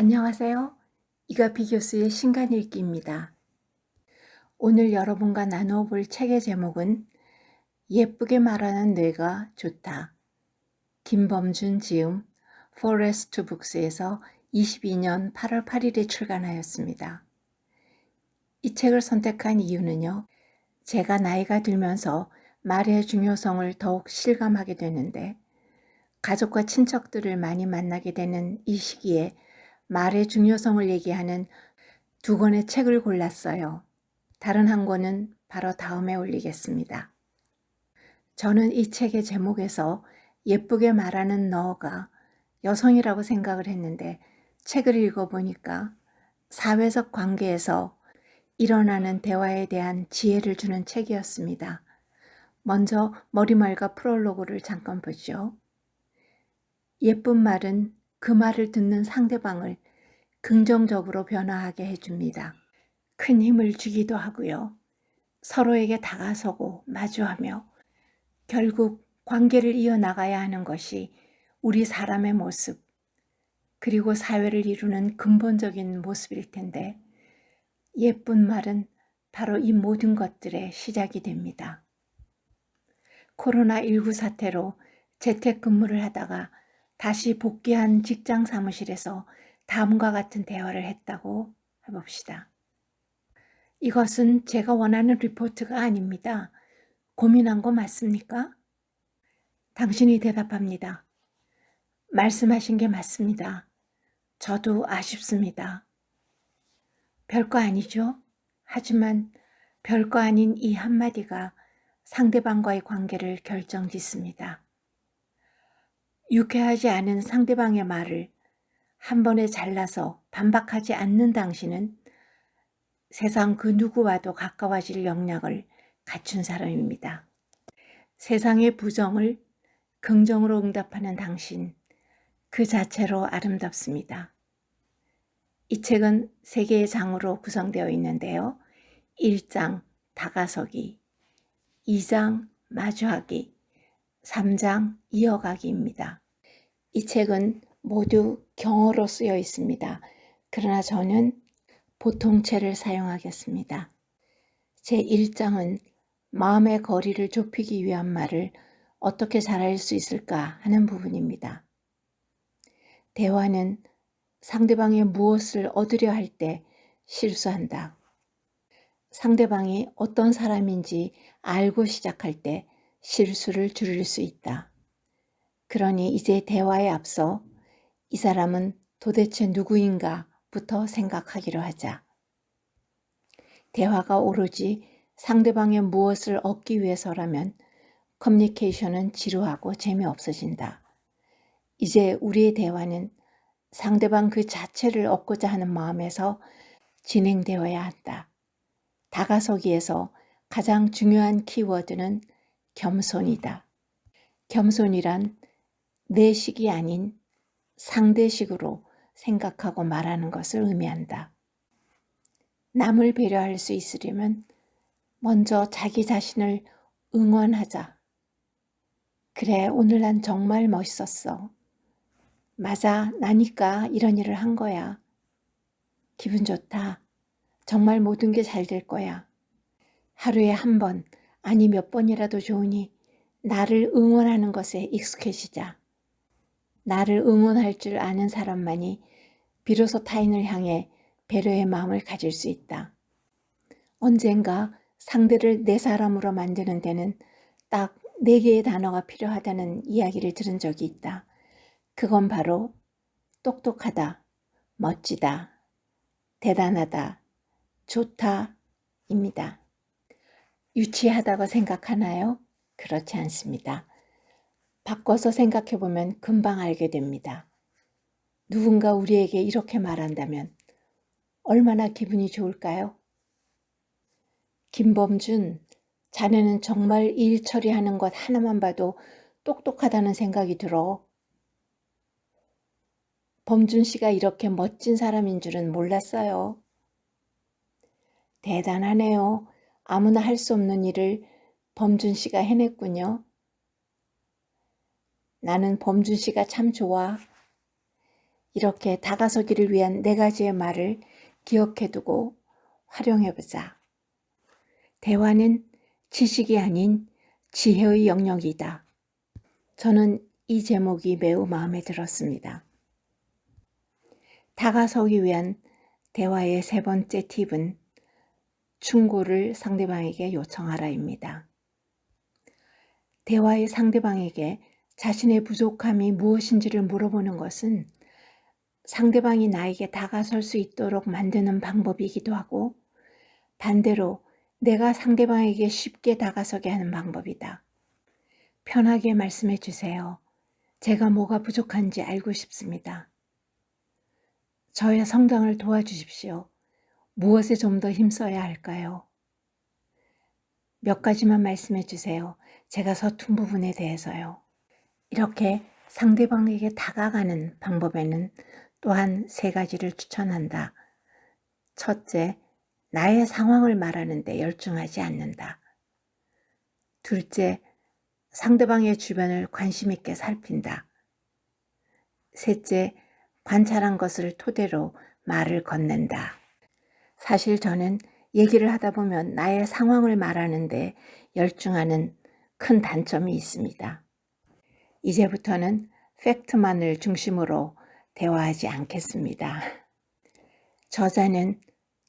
안녕하세요. 이가피 교수의 신간 읽기입니다. 오늘 여러분과 나누어 볼 책의 제목은 예쁘게 말하는 뇌가 좋다. 김범준 지음 포레스트 북스에서 22년 8월 8일에 출간하였습니다. 이 책을 선택한 이유는요. 제가 나이가 들면서 말의 중요성을 더욱 실감하게 되는데 가족과 친척들을 많이 만나게 되는 이 시기에 말의 중요성을 얘기하는 두 권의 책을 골랐어요. 다른 한 권은 바로 다음에 올리겠습니다. 저는 이 책의 제목에서 예쁘게 말하는 너가 여성이라고 생각을 했는데 책을 읽어보니까 사회적 관계에서 일어나는 대화에 대한 지혜를 주는 책이었습니다. 먼저 머리말과 프롤로그를 잠깐 보죠. 예쁜 말은 그 말을 듣는 상대방을 긍정적으로 변화하게 해줍니다. 큰 힘을 주기도 하고요. 서로에게 다가서고 마주하며 결국 관계를 이어나가야 하는 것이 우리 사람의 모습, 그리고 사회를 이루는 근본적인 모습일 텐데 예쁜 말은 바로 이 모든 것들의 시작이 됩니다. 코로나19 사태로 재택근무를 하다가 다시 복귀한 직장 사무실에서 다음과 같은 대화를 했다고 해봅시다. 이것은 제가 원하는 리포트가 아닙니다. 고민한 거 맞습니까? 당신이 대답합니다. 말씀하신 게 맞습니다. 저도 아쉽습니다. 별거 아니죠? 하지만 별거 아닌 이 한마디가 상대방과의 관계를 결정짓습니다. 유쾌하지 않은 상대방의 말을 한 번에 잘라서 반박하지 않는 당신은 세상 그 누구와도 가까워질 역량을 갖춘 사람입니다. 세상의 부정을 긍정으로 응답하는 당신, 그 자체로 아름답습니다. 이 책은 3개의 장으로 구성되어 있는데요. 1장 다가서기, 2장 마주하기, 3장 이어가기입니다. 이 책은 모두 경어로 쓰여 있습니다. 그러나 저는 보통체를 사용하겠습니다. 제1장은 마음의 거리를 좁히기 위한 말을 어떻게 잘할 수 있을까 하는 부분입니다. 대화는 상대방이 무엇을 얻으려 할 때 실수한다. 상대방이 어떤 사람인지 알고 시작할 때 실수를 줄일 수 있다. 그러니 이제 대화에 앞서 이 사람은 도대체 누구인가부터 생각하기로 하자. 대화가 오로지 상대방의 무엇을 얻기 위해서라면 커뮤니케이션은 지루하고 재미없어진다. 이제 우리의 대화는 상대방 그 자체를 얻고자 하는 마음에서 진행되어야 한다. 다가서기에서 가장 중요한 키워드는 겸손이다. 겸손이란 내식이 아닌 상대식으로 생각하고 말하는 것을 의미한다. 남을 배려할 수 있으려면 먼저 자기 자신을 응원하자. 그래, 오늘 난 정말 멋있었어. 맞아, 나니까 이런 일을 한 거야. 기분 좋다. 정말 모든 게 잘 될 거야. 하루에 한 번, 아니 몇 번이라도 좋으니 나를 응원하는 것에 익숙해지자. 나를 응원할 줄 아는 사람만이 비로소 타인을 향해 배려의 마음을 가질 수 있다. 언젠가 상대를 내 사람으로 만드는 데는 딱 4개의 단어가 필요하다는 이야기를 들은 적이 있다. 그건 바로 똑똑하다, 멋지다, 대단하다, 좋다입니다. 유치하다고 생각하나요? 그렇지 않습니다. 바꿔서 생각해보면 금방 알게 됩니다. 누군가 우리에게 이렇게 말한다면 얼마나 기분이 좋을까요? 김범준, 자네는 정말 일 처리하는 것 하나만 봐도 똑똑하다는 생각이 들어. 범준 씨가 이렇게 멋진 사람인 줄은 몰랐어요. 대단하네요. 아무나 할 수 없는 일을 범준 씨가 해냈군요. 나는 범준 씨가 참 좋아. 이렇게 다가서기를 위한 4가지의 말을 기억해두고 활용해보자. 대화는 지식이 아닌 지혜의 영역이다. 저는 이 제목이 매우 마음에 들었습니다. 다가서기 위한 대화의 3번째 팁은 충고를 상대방에게 요청하라입니다. 대화의 상대방에게 자신의 부족함이 무엇인지를 물어보는 것은 상대방이 나에게 다가설 수 있도록 만드는 방법이기도 하고 반대로 내가 상대방에게 쉽게 다가서게 하는 방법이다. 편하게 말씀해 주세요. 제가 뭐가 부족한지 알고 싶습니다. 저의 성장을 도와주십시오. 무엇에 좀 더 힘써야 할까요? 몇 가지만 말씀해 주세요. 제가 서툰 부분에 대해서요. 이렇게 상대방에게 다가가는 방법에는 또한 3가지를 추천한다. 첫째, 나의 상황을 말하는데 열중하지 않는다. 둘째, 상대방의 주변을 관심 있게 살핀다. 셋째, 관찰한 것을 토대로 말을 건넨다. 사실 저는 얘기를 하다 보면 나의 상황을 말하는데 열중하는 큰 단점이 있습니다. 이제부터는 팩트만을 중심으로 대화하지 않겠습니다. 저자는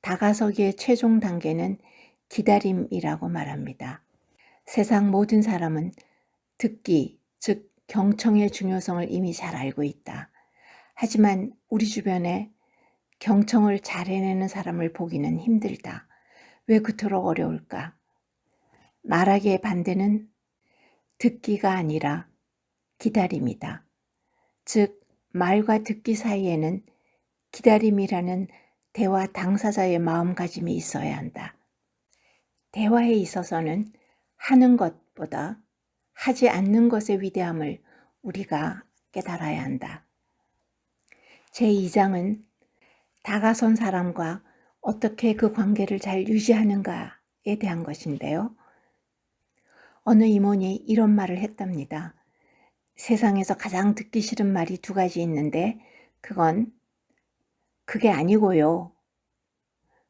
다가서기의 최종 단계는 기다림이라고 말합니다. 세상 모든 사람은 듣기, 즉 경청의 중요성을 이미 잘 알고 있다. 하지만 우리 주변에 경청을 잘 해내는 사람을 보기는 힘들다. 왜 그토록 어려울까? 말하기의 반대는 듣기가 아니라 기다림이다. 즉, 말과 듣기 사이에는 기다림이라는 대화 당사자의 마음가짐이 있어야 한다. 대화에 있어서는 하는 것보다 하지 않는 것의 위대함을 우리가 깨달아야 한다. 제2장은 다가선 사람과 어떻게 그 관계를 잘 유지하는가에 대한 것인데요. 어느 임원이 이런 말을 했답니다. 세상에서 가장 듣기 싫은 말이 2가지 있는데 그건 그게 아니고요.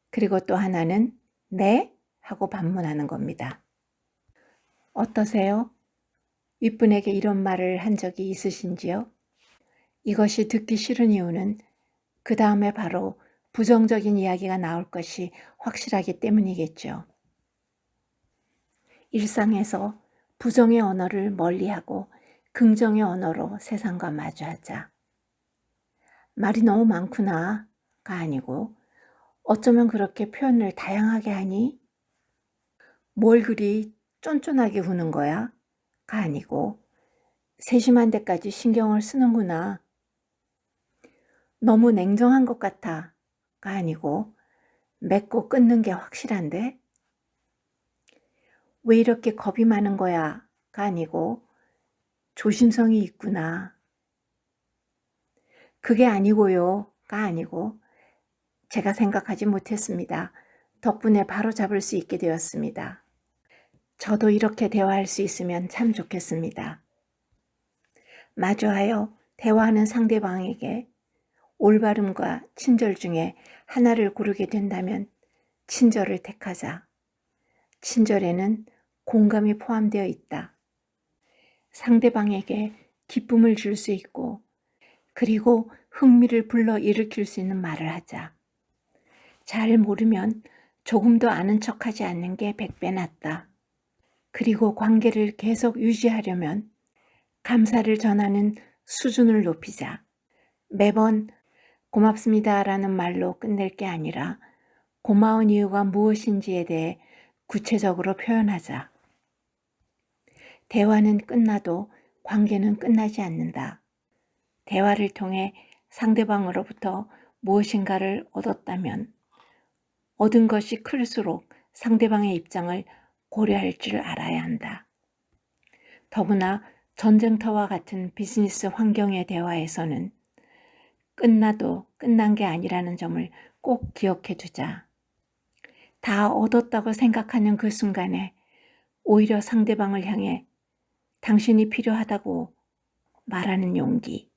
그리고 또 하나는 네? 하고 반문하는 겁니다. 어떠세요? 윗분에게 이런 말을 한 적이 있으신지요? 이것이 듣기 싫은 이유는 그 다음에 바로 부정적인 이야기가 나올 것이 확실하기 때문이겠죠. 일상에서 부정의 언어를 멀리하고 긍정의 언어로 세상과 마주하자. 말이 너무 많구나가 아니고 어쩌면 그렇게 표현을 다양하게 하니? 뭘 그리 쫀쫀하게 구는 거야? 가 아니고 세심한 데까지 신경을 쓰는구나. 너무 냉정한 것 같아. 가 아니고 맺고 끊는 게 확실한데? 왜 이렇게 겁이 많은 거야? 가 아니고 조심성이 있구나. 그게 아니고요. 가 아니고 제가 생각하지 못했습니다. 덕분에 바로 잡을 수 있게 되었습니다. 저도 이렇게 대화할 수 있으면 참 좋겠습니다. 마주하여 대화하는 상대방에게 올바름과 친절 중에 하나를 고르게 된다면 친절을 택하자. 친절에는 공감이 포함되어 있다. 상대방에게 기쁨을 줄 수 있고 그리고 흥미를 불러일으킬 수 있는 말을 하자. 잘 모르면 조금 더 아는 척하지 않는 게 100배 낫다. 그리고 관계를 계속 유지하려면 감사를 전하는 수준을 높이자. 매번 고맙습니다라는 말로 끝낼 게 아니라 고마운 이유가 무엇인지에 대해 구체적으로 표현하자. 대화는 끝나도 관계는 끝나지 않는다. 대화를 통해 상대방으로부터 무엇인가를 얻었다면 얻은 것이 클수록 상대방의 입장을 고려할 줄 알아야 한다. 더구나 전쟁터와 같은 비즈니스 환경의 대화에서는 끝나도 끝난 게 아니라는 점을 꼭 기억해 두자. 다 얻었다고 생각하는 그 순간에 오히려 상대방을 향해 당신이 필요하다고 말하는 용기.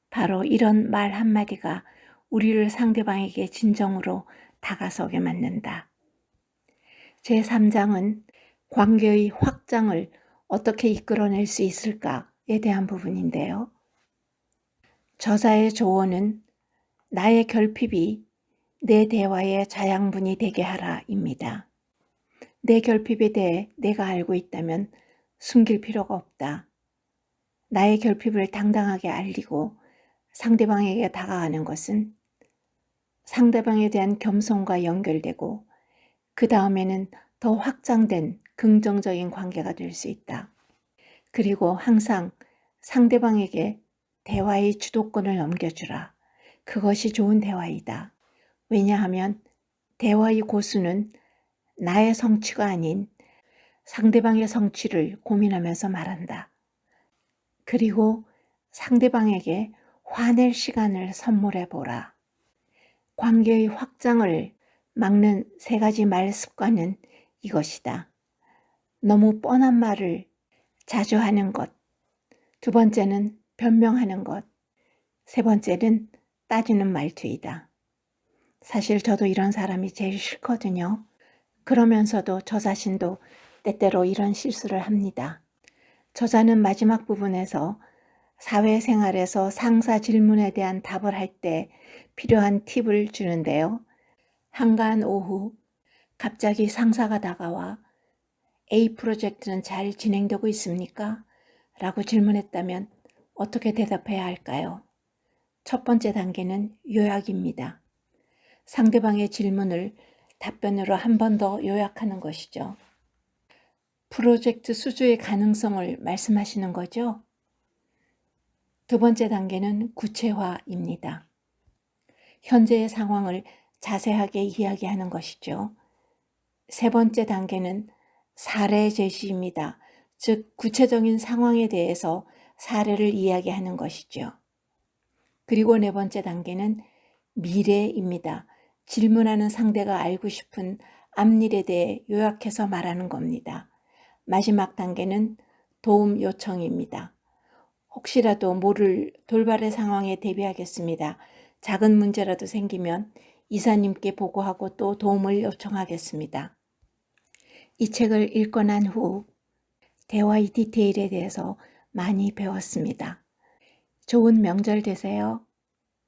바로 이런 말 한마디가 우리를 상대방에게 진정으로 다가서게 만든다. 제3장은 관계의 확장을 어떻게 이끌어낼 수 있을까에 대한 부분인데요. 저자의 조언은 나의 결핍이 내 대화의 자양분이 되게 하라입니다. 내 결핍에 대해 내가 알고 있다면 숨길 필요가 없다. 나의 결핍을 당당하게 알리고 상대방에게 다가가는 것은 상대방에 대한 겸손과 연결되고 그 다음에는 더 확장된 긍정적인 관계가 될 수 있다. 그리고 항상 상대방에게 대화의 주도권을 넘겨주라. 그것이 좋은 대화이다. 왜냐하면 대화의 고수는 나의 성취가 아닌 상대방의 성취를 고민하면서 말한다. 그리고 상대방에게 화낼 시간을 선물해 보라. 관계의 확장을 막는 3가지 말 습관은 이것이다. 너무 뻔한 말을 자주 하는 것. 2번째는 변명하는 것. 3번째는 따지는 말투이다. 사실 저도 이런 사람이 제일 싫거든요. 그러면서도 저 자신도 때때로 이런 실수를 합니다. 저자는 마지막 부분에서 사회생활에서 상사 질문에 대한 답을 할 때 필요한 팁을 주는데요. 한가한 오후 갑자기 상사가 다가와 A 프로젝트는 잘 진행되고 있습니까? 라고 질문했다면 어떻게 대답해야 할까요? 첫 번째 단계는 요약입니다. 상대방의 질문을 답변으로 한 번 더 요약하는 것이죠. 프로젝트 수주의 가능성을 말씀하시는 거죠? 2번째 단계는 구체화입니다. 현재의 상황을 자세하게 이야기하는 것이죠. 3번째 단계는 사례 제시입니다. 즉, 구체적인 상황에 대해서 사례를 이야기하는 것이죠. 그리고 4번째 단계는 미래입니다. 질문하는 상대가 알고 싶은 앞일에 대해 요약해서 말하는 겁니다. 마지막 단계는 도움 요청입니다. 혹시라도 모를 돌발의 상황에 대비하겠습니다. 작은 문제라도 생기면 이사님께 보고하고 또 도움을 요청하겠습니다. 이 책을 읽고 난 후 대화의 디테일에 대해서 많이 배웠습니다. 좋은 명절 되세요.